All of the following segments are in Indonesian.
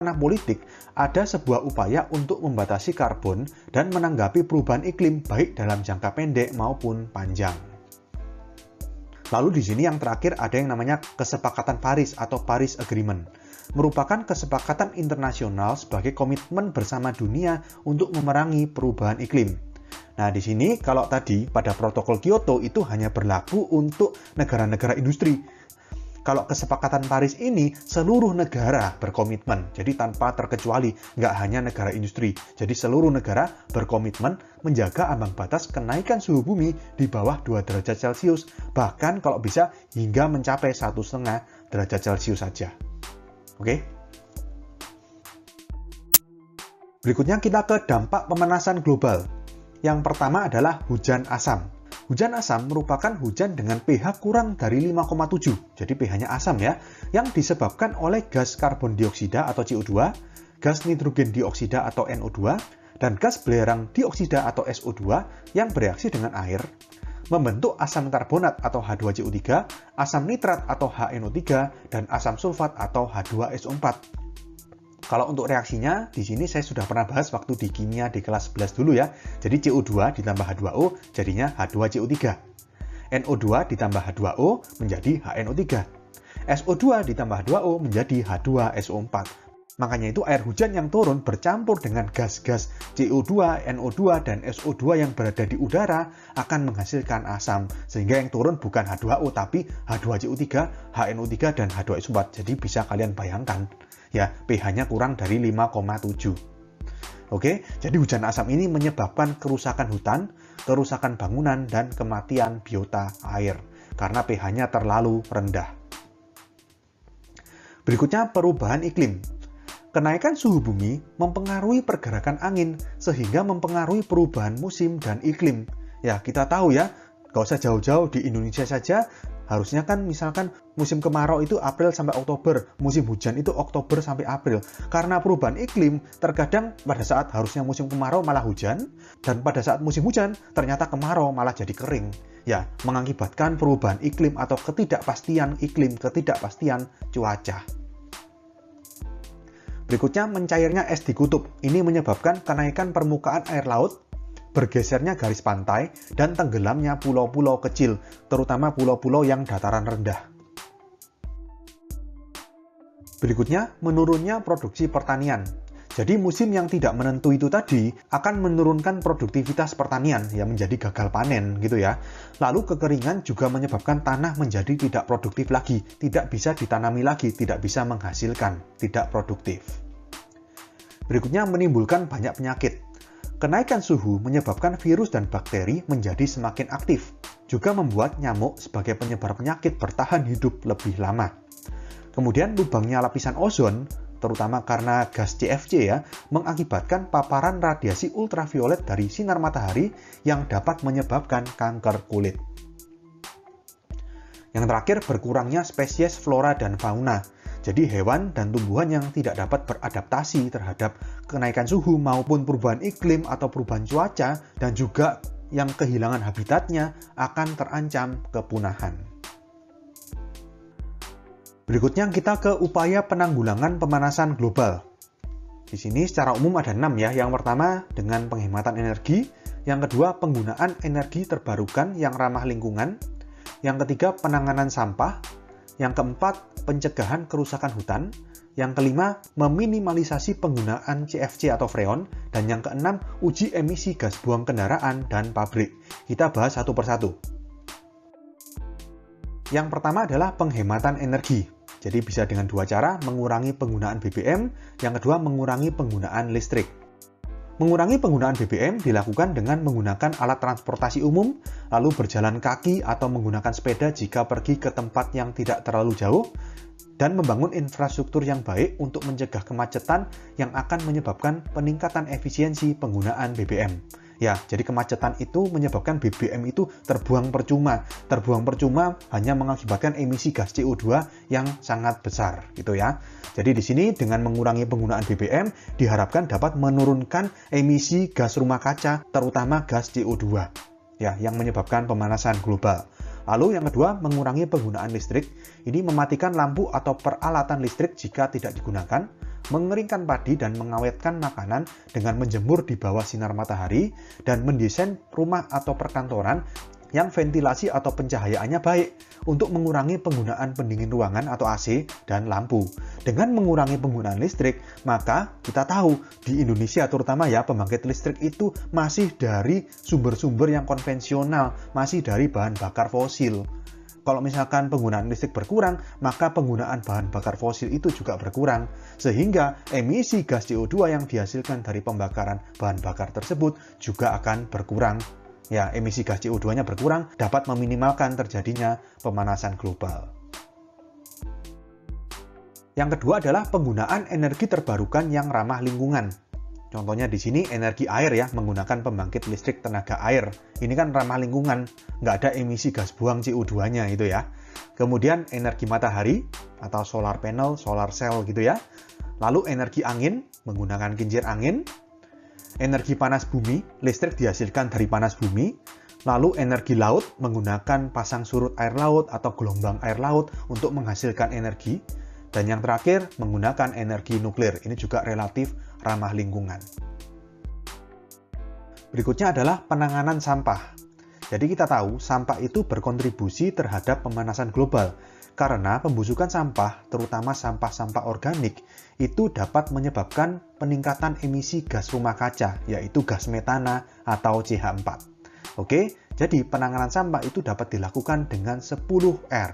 ranah politik, ada sebuah upaya untuk membatasi karbon dan menanggapi perubahan iklim baik dalam jangka pendek maupun panjang. Lalu di sini yang terakhir ada yang namanya Kesepakatan Paris atau Paris Agreement. Merupakan kesepakatan internasional sebagai komitmen bersama dunia untuk memerangi perubahan iklim. Nah, di sini kalau tadi pada protokol Kyoto itu hanya berlaku untuk negara-negara industri. Kalau kesepakatan Paris ini seluruh negara berkomitmen, jadi tanpa terkecuali, nggak hanya negara industri. Jadi seluruh negara berkomitmen menjaga ambang batas kenaikan suhu bumi di bawah 2 derajat Celcius, bahkan kalau bisa hingga mencapai 1,5 derajat Celcius saja. Oke? Berikutnya kita ke dampak pemanasan global. Yang pertama adalah hujan asam. Hujan asam merupakan hujan dengan pH kurang dari 5,7, jadi pH-nya asam ya, yang disebabkan oleh gas karbon dioksida atau CO2, gas nitrogen dioksida atau NO2, dan gas belerang dioksida atau SO2 yang bereaksi dengan air, membentuk asam karbonat atau H2CO3, asam nitrat atau HNO3, dan asam sulfat atau H2SO4. Kalau untuk reaksinya, di sini saya sudah pernah bahas waktu di kimia di kelas 11 dulu ya. Jadi CO2 ditambah H2O jadinya H2CO3. NO2 ditambah H2O menjadi HNO3. SO2 ditambah H2O menjadi H2SO4. Makanya itu air hujan yang turun bercampur dengan gas-gas CO2, NO2, dan SO2 yang berada di udara akan menghasilkan asam. Sehingga yang turun bukan H2O tapi H2CO3, HNO3, dan H2SO4. Jadi bisa kalian bayangkan. Ya, pH-nya kurang dari 5,7. Oke, jadi hujan asam ini menyebabkan kerusakan hutan, kerusakan bangunan, dan kematian biota air karena pH-nya terlalu rendah. Berikutnya, perubahan iklim. Kenaikan suhu bumi mempengaruhi pergerakan angin sehingga mempengaruhi perubahan musim dan iklim. Ya, kita tahu ya, gak usah jauh-jauh, di Indonesia saja harusnya kan misalkan musim kemarau itu April sampai Oktober, musim hujan itu Oktober sampai April. Karena perubahan iklim, terkadang pada saat harusnya musim kemarau malah hujan, dan pada saat musim hujan ternyata kemarau malah jadi kering. Ya, mengakibatkan perubahan iklim atau ketidakpastian iklim, ketidakpastian cuaca. Berikutnya, mencairnya es di kutub. Ini menyebabkan kenaikan permukaan air laut, bergesernya garis pantai, dan tenggelamnya pulau-pulau kecil, terutama pulau-pulau yang dataran rendah. Berikutnya, menurunnya produksi pertanian. Jadi musim yang tidak menentu itu tadi akan menurunkan produktivitas pertanian yang menjadi gagal panen gitu ya. Lalu kekeringan juga menyebabkan tanah menjadi tidak produktif lagi, tidak bisa ditanami lagi, tidak bisa menghasilkan, tidak produktif. Berikutnya, menimbulkan banyak penyakit. Kenaikan suhu menyebabkan virus dan bakteri menjadi semakin aktif, juga membuat nyamuk sebagai penyebar penyakit bertahan hidup lebih lama. Kemudian lubangnya lapisan ozon, terutama karena gas CFC ya, mengakibatkan paparan radiasi ultraviolet dari sinar matahari yang dapat menyebabkan kanker kulit. Yang terakhir, berkurangnya spesies flora dan fauna. Jadi hewan dan tumbuhan yang tidak dapat beradaptasi terhadap kenaikan suhu maupun perubahan iklim atau perubahan cuaca dan juga yang kehilangan habitatnya akan terancam kepunahan. Berikutnya kita ke upaya penanggulangan pemanasan global. Di sini secara umum ada 6 ya. Yang pertama dengan penghematan energi, yang kedua penggunaan energi terbarukan yang ramah lingkungan, yang ketiga penanganan sampah, yang keempat pencegahan kerusakan hutan, yang kelima meminimalisasi penggunaan CFC atau freon, dan yang keenam uji emisi gas buang kendaraan dan pabrik. Kita bahas satu persatu. Yang pertama adalah penghematan energi. Jadi bisa dengan dua cara, mengurangi penggunaan BBM, yang kedua mengurangi penggunaan listrik. Mengurangi penggunaan BBM dilakukan dengan menggunakan alat transportasi umum, lalu berjalan kaki atau menggunakan sepeda jika pergi ke tempat yang tidak terlalu jauh, dan membangun infrastruktur yang baik untuk mencegah kemacetan yang akan menyebabkan peningkatan efisiensi penggunaan BBM. Ya, jadi kemacetan itu menyebabkan BBM itu terbuang percuma. Terbuang percuma hanya mengakibatkan emisi gas CO2 yang sangat besar, gitu ya. Jadi di sini dengan mengurangi penggunaan BBM diharapkan dapat menurunkan emisi gas rumah kaca, terutama gas CO2, ya, yang menyebabkan pemanasan global. Lalu yang kedua, mengurangi penggunaan listrik. Ini mematikan lampu atau peralatan listrik jika tidak digunakan. mengeringkan padi dan mengawetkan makanan dengan menjemur di bawah sinar matahari, dan mendesain rumah atau perkantoran yang ventilasi atau pencahayaannya baik untuk mengurangi penggunaan pendingin ruangan atau AC dan lampu. Dengan mengurangi penggunaan listrik, maka kita tahu di Indonesia terutama ya, pembangkit listrik itu masih dari sumber-sumber yang konvensional, masih dari bahan bakar fosil. Kalau misalkan penggunaan listrik berkurang, maka penggunaan bahan bakar fosil itu juga berkurang. Sehingga emisi gas CO2 yang dihasilkan dari pembakaran bahan bakar tersebut juga akan berkurang. Ya, emisi gas CO2-nya berkurang, dapat meminimalkan terjadinya pemanasan global. Yang kedua adalah penggunaan energi terbarukan yang ramah lingkungan. Contohnya di sini energi air ya, menggunakan pembangkit listrik tenaga air. Ini kan ramah lingkungan, nggak ada emisi gas buang CO2-nya itu ya. Kemudian energi matahari atau solar panel, solar cell gitu ya. Lalu energi angin, menggunakan kincir angin. Energi panas bumi, listrik dihasilkan dari panas bumi. Lalu energi laut, menggunakan pasang surut air laut atau gelombang air laut untuk menghasilkan energi. Dan yang terakhir, menggunakan energi nuklir. Ini juga relatif ramah lingkungan. Berikutnya adalah penanganan sampah. Jadi kita tahu sampah itu berkontribusi terhadap pemanasan global karena pembusukan sampah, terutama sampah-sampah organik, itu dapat menyebabkan peningkatan emisi gas rumah kaca, yaitu gas metana atau CH4. Oke, jadi penanganan sampah itu dapat dilakukan dengan 10 R.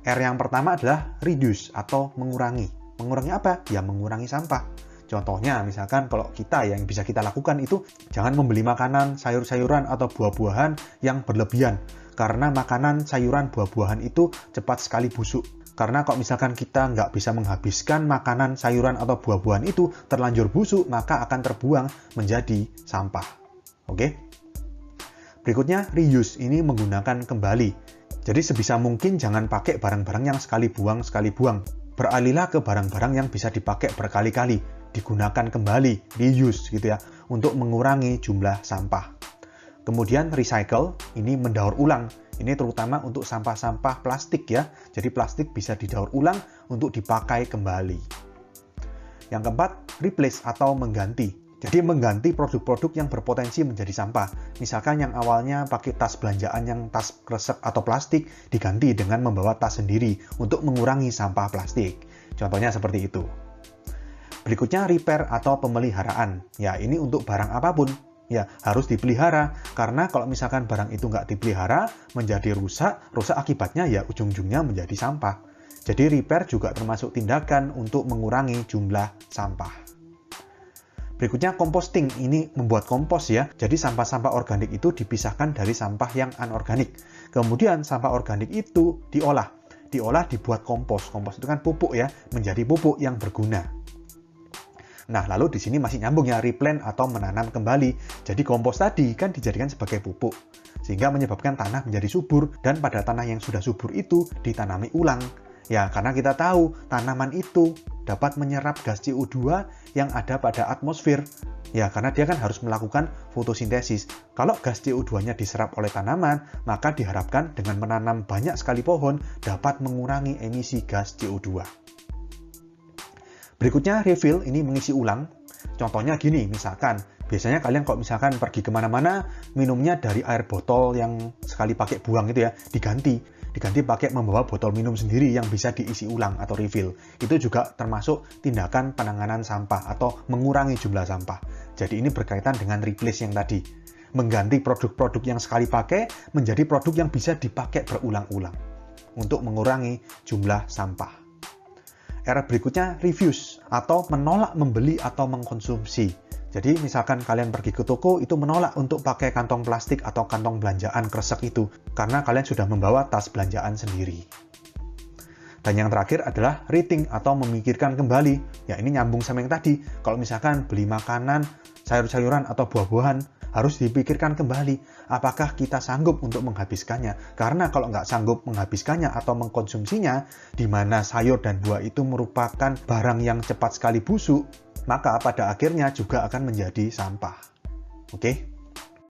R yang pertama adalah reduce atau mengurangi. Mengurangi apa? Ya mengurangi sampah. Contohnya misalkan kalau kita yang bisa kita lakukan itu jangan membeli makanan, sayur-sayuran atau buah-buahan yang berlebihan. Karena makanan, sayuran, buah-buahan itu cepat sekali busuk. Karena kalau misalkan kita nggak bisa menghabiskan makanan, sayuran atau buah-buahan itu terlanjur busuk, maka akan terbuang menjadi sampah. Oke? Berikutnya reuse, ini menggunakan kembali. Jadi sebisa mungkin jangan pakai barang-barang yang sekali buang, sekali buang. Beralihlah ke barang-barang yang bisa dipakai berkali-kali, digunakan kembali, reuse gitu ya, untuk mengurangi jumlah sampah. Kemudian recycle, ini mendaur ulang. Ini terutama untuk sampah-sampah plastik ya. Jadi plastik bisa didaur ulang untuk dipakai kembali. Yang keempat, replace atau mengganti. Jadi mengganti produk-produk yang berpotensi menjadi sampah. Misalkan yang awalnya pakai tas belanjaan yang tas kresek atau plastik, diganti dengan membawa tas sendiri untuk mengurangi sampah plastik. Contohnya seperti itu. Berikutnya repair atau pemeliharaan. Ya, ini untuk barang apapun. Ya, harus dipelihara. Karena kalau misalkan barang itu nggak dipelihara, menjadi rusak akibatnya ya ujung-ujungnya menjadi sampah. Jadi repair juga termasuk tindakan untuk mengurangi jumlah sampah. Berikutnya composting, ini membuat kompos ya. Jadi sampah-sampah organik itu dipisahkan dari sampah yang anorganik. Kemudian sampah organik itu diolah dibuat kompos. Kompos itu kan pupuk ya, menjadi pupuk yang berguna. Nah, lalu di sini masih nyambung ya, replant atau menanam kembali. Jadi kompos tadi kan dijadikan sebagai pupuk, sehingga menyebabkan tanah menjadi subur, dan pada tanah yang sudah subur itu ditanami ulang. Ya, karena kita tahu tanaman itu dapat menyerap gas CO2 yang ada pada atmosfer. Ya, karena dia kan harus melakukan fotosintesis. Kalau gas CO2-nya diserap oleh tanaman, maka diharapkan dengan menanam banyak sekali pohon dapat mengurangi emisi gas CO2. Berikutnya refill, ini mengisi ulang. Contohnya gini, misalkan biasanya kalian kalau misalkan pergi kemana-mana, minumnya dari air botol yang sekali pakai buang itu ya, diganti pakai membawa botol minum sendiri yang bisa diisi ulang atau refill. Itu juga termasuk tindakan penanganan sampah atau mengurangi jumlah sampah. Jadi ini berkaitan dengan replace yang tadi. Mengganti produk-produk yang sekali pakai menjadi produk yang bisa dipakai berulang-ulang untuk mengurangi jumlah sampah. R berikutnya refuse atau menolak membeli atau mengkonsumsi. Jadi misalkan kalian pergi ke toko itu menolak untuk pakai kantong plastik atau kantong belanjaan kresek itu karena kalian sudah membawa tas belanjaan sendiri. Dan yang terakhir adalah rethink atau memikirkan kembali. Ya ini nyambung sama yang tadi. Kalau misalkan beli makanan, sayur-sayuran atau buah-buahan harus dipikirkan kembali apakah kita sanggup untuk menghabiskannya. Karena kalau nggak sanggup menghabiskannya atau mengkonsumsinya, di mana sayur dan buah itu merupakan barang yang cepat sekali busuk, maka pada akhirnya juga akan menjadi sampah. Oke?